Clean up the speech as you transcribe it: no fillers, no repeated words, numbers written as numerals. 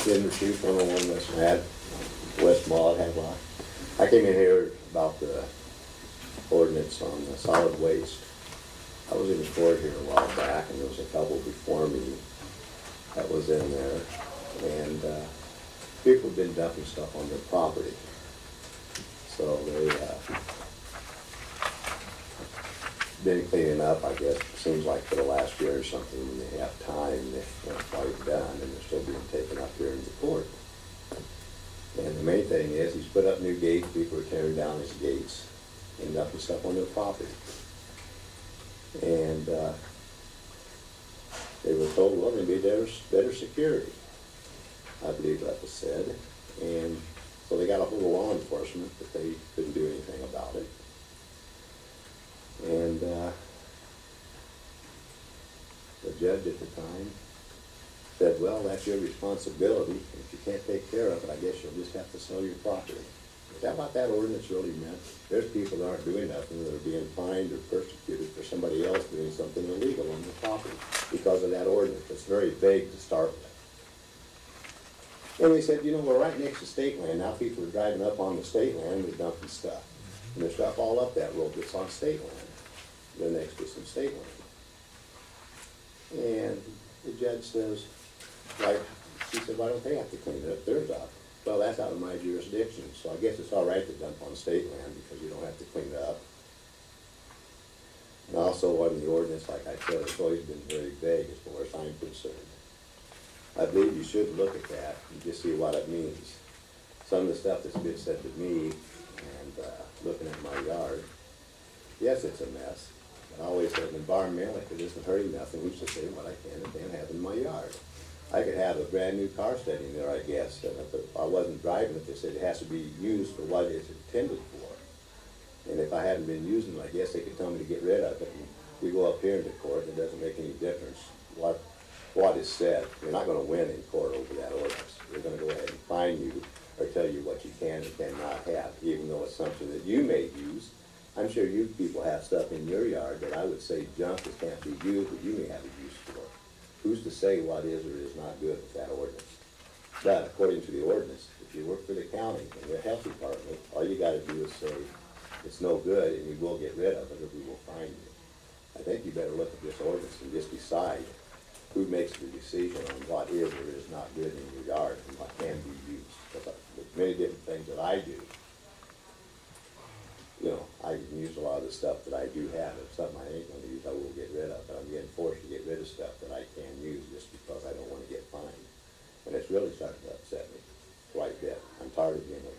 Denver Shoop 101 West Mall Hadlock. I came in here about the ordinance on the solid waste. I was in court here a while back, and there was a couple before me that was in there, and people have been dumping stuff on their property. So they been cleaning up, I guess, it seems like for the last year or something. When they have time, they're quite done, and they're still being taken up here in the court. And the main thing is, he's put up new gates, people are tearing down his gates and dumping stuff on their property. And they were told, well, there'd be better security, I believe that was said. And so they got a hold of law enforcement, but they couldn't do anything about it. And the judge at the time said, well, that's your responsibility. If you can't take care of it, I guess you'll just have to sell your property. Is that what that ordinance really meant? There's people that aren't doing nothing, that are being fined or persecuted for somebody else doing something illegal on their property because of that ordinance. It's very vague to start with. And they said, you know, we're right next to state land. Now people are driving up on the state land and they're dumping stuff. And there's stuff all up that road that's on state land. They're next to some state land. And the judge says, like, he said, why don't they have to clean it up? Theirs up. Well, that's out of my jurisdiction, so I guess it's all right to dump on state land because you don't have to clean it up. And also on the ordinance, like I said, it's always been very vague as far as I'm concerned. I believe you should look at that and just see what it means. Some of the stuff that's been said to me, and looking at my yard, yes, it's a mess. But I always said environmentally, if it isn't hurting nothing, who's to say what I can and can't have in my yard? I could have a brand new car sitting there, I guess, and if I wasn't driving it, they said it has to be used for what it's intended for. And if I hadn't been using it, I guess they could tell me to get rid of it. And we go up here into court, and it doesn't make any difference what is said. You're not going to win in court over that ordinance. They're going to go ahead and fine you or tell you what you can and cannot have, even though it's something that you may use. I'm sure you people have stuff in your yard that I would say junk that can't be used, but you may have a use for. Who's to say what is or is not good with that ordinance? But according to the ordinance, if you work for the county and the health department, all you got to do is say it's no good and we will get rid of it or we will fine you. I think you better look at this ordinance and just decide who makes the decision on what is or is not good in your yard and what can be used. Because there's many different things that I do. You know, I can use a lot of the stuff that I do have. If something I ain't going to use, I will get rid of. But I'm getting forced to get rid of stuff that I can use just because I don't want to get fined. And it's really starting to upset me quite a bit. I'm tired of being a